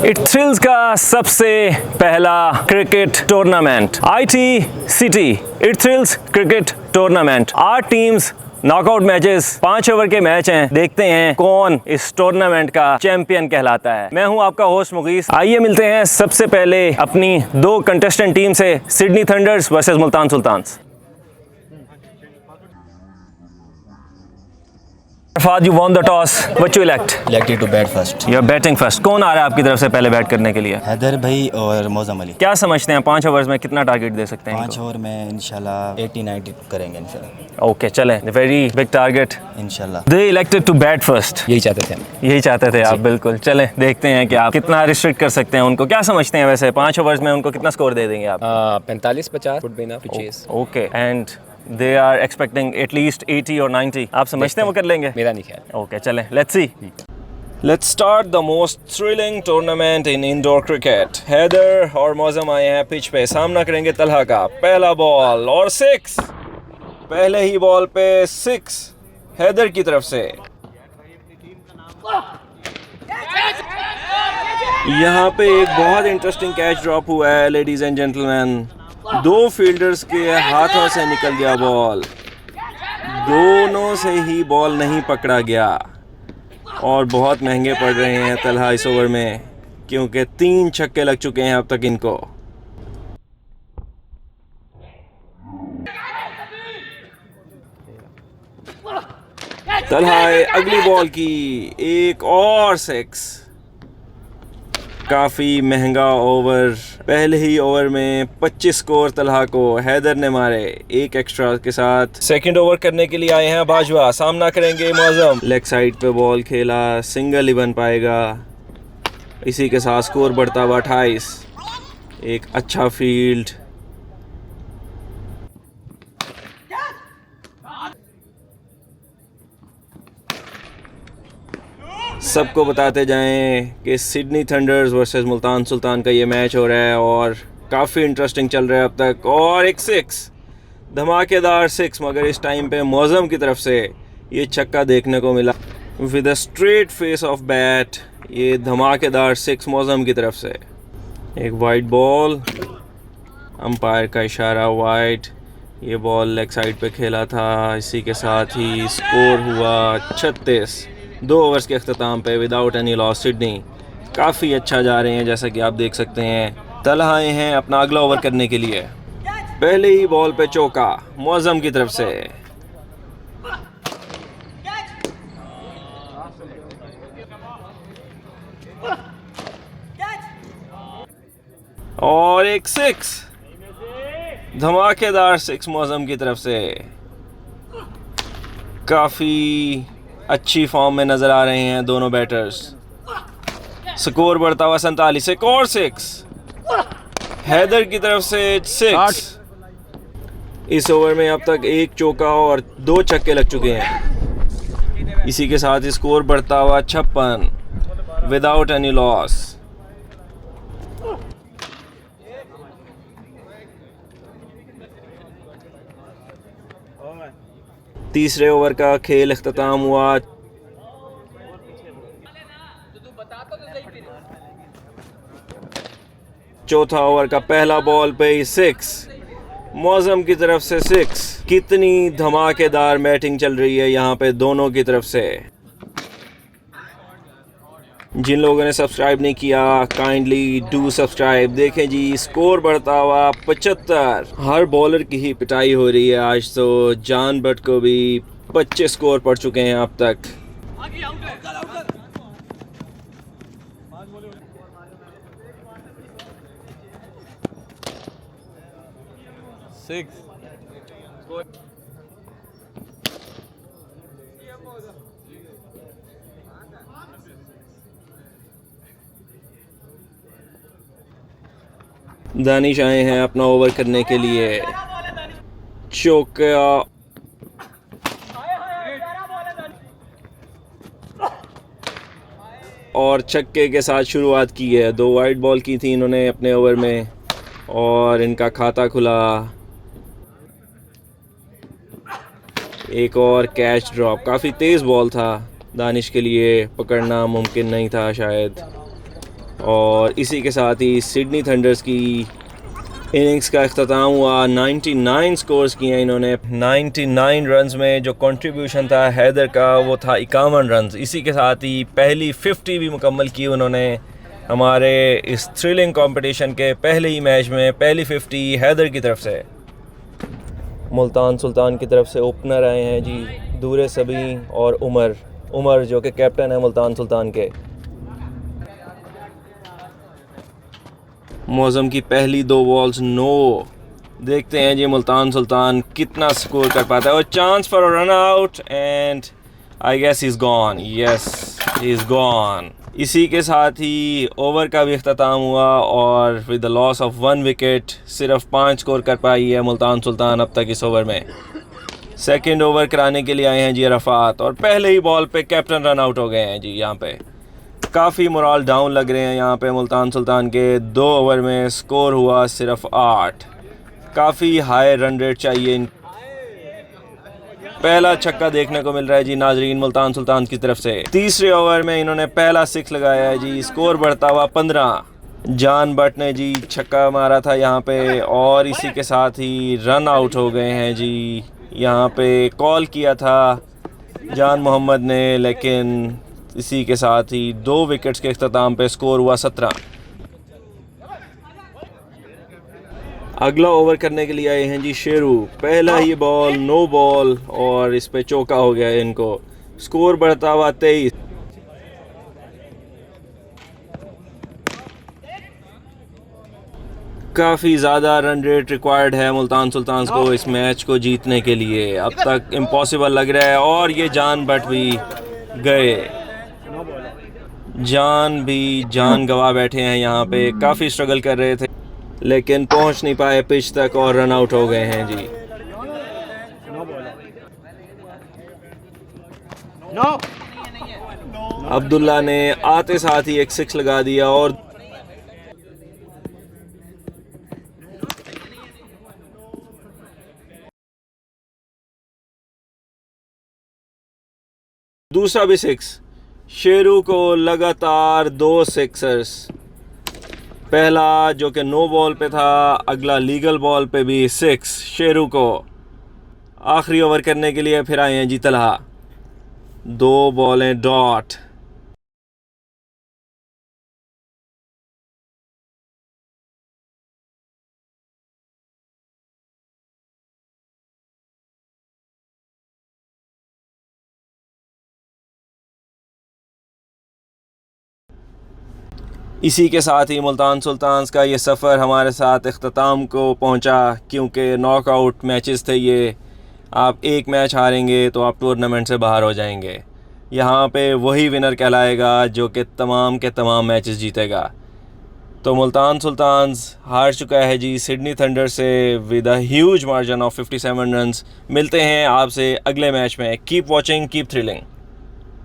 It thrills का सबसे पहला cricket tournament ITCT it thrills cricket tournament. 8 teams, knockout matches, 5 over के match हैं। देखते हैं कौन इस टूर्नामेंट का चैंपियन कहलाता है। मैं हूं आपका होस्ट मुगीस। आइए मिलते हैं सबसे पहले अपनी 2 कंटेस्टेंट टीम से, Sydney Thunders versus Multan Sultans. Arfad, you won the toss. What you elect? Elected to bat first. You're batting first. कौन आ रहा है आपकी तरफ से पहले बैट करने के लिए? हैदर भाई और मौजम अली। क्या समझते हैं 5 ओवर्स में कितना टारगेट दे सकते हैं? 5 ओवर में इंशाल्लाह 80-90 करेंगे इंशाल्लाह। ओके, चलें। वेरी बिग टारगेट इंशाल्लाह। They elected to bat first. यही चाहते थे हम। यही चाहते थे आप, बिल्कुल। चलें देखते हैं कि आप कितना रिस्ट्रिक्ट कर सकते हैं उनको। क्या समझते हैं वैसे 5 ओवर्स में उनको कितना स्कोर दे देंगे आप? 45-50 would be enough to chase. Okay, and they are expecting at least 80 और 90। आप समझते हैं वो कर लेंगे? मेरा नहीं ख्याल। ओके, चलें, let's see. Let's start the most thrilling tournament in indoor cricket. Haider और मौजम आए हैं पिच पे, सामना करेंगे तलहा का। पहला बॉल और 6, पहले ही बॉल पे 6 हैदर की तरफ से। यहाँ पे एक बहुत इंटरेस्टिंग कैच ड्रॉप हुआ है लेडीज एंड जेंटलमैन। 2 फील्डर्स के हाथों से निकल गया बॉल, दोनों से ही बॉल नहीं पकड़ा गया और बहुत महंगे पड़ रहे हैं तलहा इस ओवर में, क्योंकि 3 छक्के लग चुके हैं अब तक इनको। तलहा अगली बॉल की एक और 6। काफ़ी महंगा ओवर। पहले ही ओवर में 25 स्कोर तलहा को हैदर ने मारे, 1 एक्स्ट्रा के साथ। सेकंड ओवर करने के लिए आए हैं बाजवा, सामना करेंगे मौजम। लेग साइड पे बॉल खेला, सिंगल ही बन पाएगा। इसी के साथ स्कोर बढ़ता हुआ 28। एक अच्छा फील्ड। सबको बताते जाएं कि Sydney Thunders versus Multan Sultan का ये मैच हो रहा है और काफ़ी इंटरेस्टिंग चल रहा है अब तक। और एक 6, धमाकेदार 6, मगर इस टाइम पे मौजम की तरफ से ये छक्का देखने को मिला। With a straight face of bat, ये धमाकेदार 6 मौजम की तरफ से। एक वाइड बॉल, अंपायर का इशारा वाइड। ये बॉल लेग साइड पे खेला था। इसी के साथ ही स्कोर हुआ 36। 2 ओवर्स के अख्ताम पे विदाउट एनी लॉस सिडनी काफ़ी अच्छा जा रहे हैं, जैसा कि आप देख सकते हैं। तलहा आए हैं अपना अगला ओवर करने के लिए। पहले ही बॉल पे चौका मौजम की तरफ से। और एक 6, धमाकेदार 6 मौजम की तरफ से। काफ़ी अच्छी फॉर्म में नज़र आ रहे हैं दोनों बैटर्स। स्कोर बढ़ता हुआ 47। एक और 6 हैदर की तरफ से 6। इस ओवर में अब तक 1 चौका और 2 छक्के लग चुके हैं। इसी के साथ स्कोर बढ़ता हुआ 56 विदाउट एनी लॉस। तीसरे ओवर का खेल इख्तिताम हुआ। चौथा ओवर का पहला बॉल पे 6 मौजम की तरफ से 6। कितनी धमाकेदार बैटिंग चल रही है यहाँ पे दोनों की तरफ से। जिन लोगों ने सब्सक्राइब नहीं किया, काइंडली डू सब्सक्राइब। देखें जी, स्कोर बढ़ता हुआ 75। हर बॉलर की ही पिटाई हो रही है आज तो। जान बट को भी 25 स्कोर पड़ चुके हैं अब तक। दानिश आए हैं अपना ओवर करने के लिए। चौका और छक्के के साथ शुरुआत की है। 2 वाइड बॉल की थी इन्होंने अपने ओवर में और इनका खाता खुला। एक और कैच ड्रॉप। काफ़ी तेज़ बॉल था, दानिश के लिए पकड़ना मुमकिन नहीं था शायद। और इसी के साथ ही सिडनी थंडर्स की इनिंग्स का अख्ताम हुआ। 99 स्कोर्स किए हैं इन्होंने। 99 रन्स में जो कंट्रीब्यूशन था हैदर का वो था 51 रन्स। इसी के साथ ही पहली 50 भी मुकम्मल की उन्होंने हमारे इस थ्रिलिंग कंपटीशन के पहले ही मैच में। पहली 50 हैदर की तरफ से। मुल्तान सुल्तान की तरफ से ओपनर आए हैं जी दूर सबी और उमर जो कि कैप्टन है मुल्तान सुल्तान के। मौज़म की पहली 2 बॉल्स नो। देखते हैं जी मुल्तान सुल्तान कितना स्कोर कर पाता है। और chance for a run out and I guess he is gone. Yes he is gone. इसी के साथ ही ओवर का भी अख्ताम हुआ और with the loss of 1 wicket सिर्फ 5 स्कोर कर पाई है मुल्तान सुल्तान अब तक इस ओवर में। सेकंड ओवर कराने के लिए आए हैं जी अरफात और पहले ही बॉल पे कैप्टन रन आउट हो गए हैं जी। यहाँ पे काफ़ी मोरल डाउन लग रहे हैं यहाँ पे मुल्तान सुल्तान के। 2 ओवर में स्कोर हुआ सिर्फ 8। काफ़ी हाई रन रेट चाहिए इन। पहला छक्का देखने को मिल रहा है जी नाजरीन मुल्तान सुल्तान की तरफ से। तीसरे ओवर में इन्होंने पहला 6 लगाया है जी। स्कोर बढ़ता हुआ 15। जान बट ने जी छक्का मारा था यहाँ पे और इसी के साथ ही रन आउट हो गए हैं जी। यहाँ पे कॉल किया था जान मोहम्मद ने लेकिन इसी के साथ ही 2 विकेट्स के अख्ताम पे स्कोर हुआ 17। अगला ओवर करने के लिए आए हैं जी शेरू। पहला ही बॉल नो बॉल और इस पे चौका हो गया इनको। स्कोर बढ़ता हुआ 23। काफ़ी ज़्यादा रन रेट रिक्वायर्ड है मुल्तान सुल्तान को इस मैच को जीतने के लिए। अब तक इम्पॉसिबल लग रहा है और ये जान बट भी गए। जान गवा बैठे हैं यहाँ पे। काफ़ी स्ट्रगल कर रहे थे लेकिन पहुँच नहीं पाए पिच तक और रन आउट हो गए हैं जी। अब्दुल्ला ने आते साथ ही एक 6 लगा दिया और दूसरा भी 6। शेरू को लगातार 2 सिक्सर्स। पहला जो कि नो बॉल पे था, अगला लीगल बॉल पे भी 6 शेरू को। आखिरी ओवर करने के लिए फिर आए हैं जी तलहा। 2 बॉलें डॉट। इसी के साथ ही मुल्तान सुल्तान्स का ये सफ़र हमारे साथ इख्तिताम को पहुंचा क्योंकि नॉकआउट मैचेस थे ये। आप एक मैच हारेंगे तो आप टूर्नामेंट से बाहर हो जाएंगे। यहाँ पे वही विनर कहलाएगा जो कि तमाम के तमाम मैचेस जीतेगा। तो मुल्तान सुल्तान्स हार चुका है जी सिडनी थंडर से with a huge margin of 57 runs. मिलते हैं आपसे अगले मैच में। Keep watching, keep thrilling.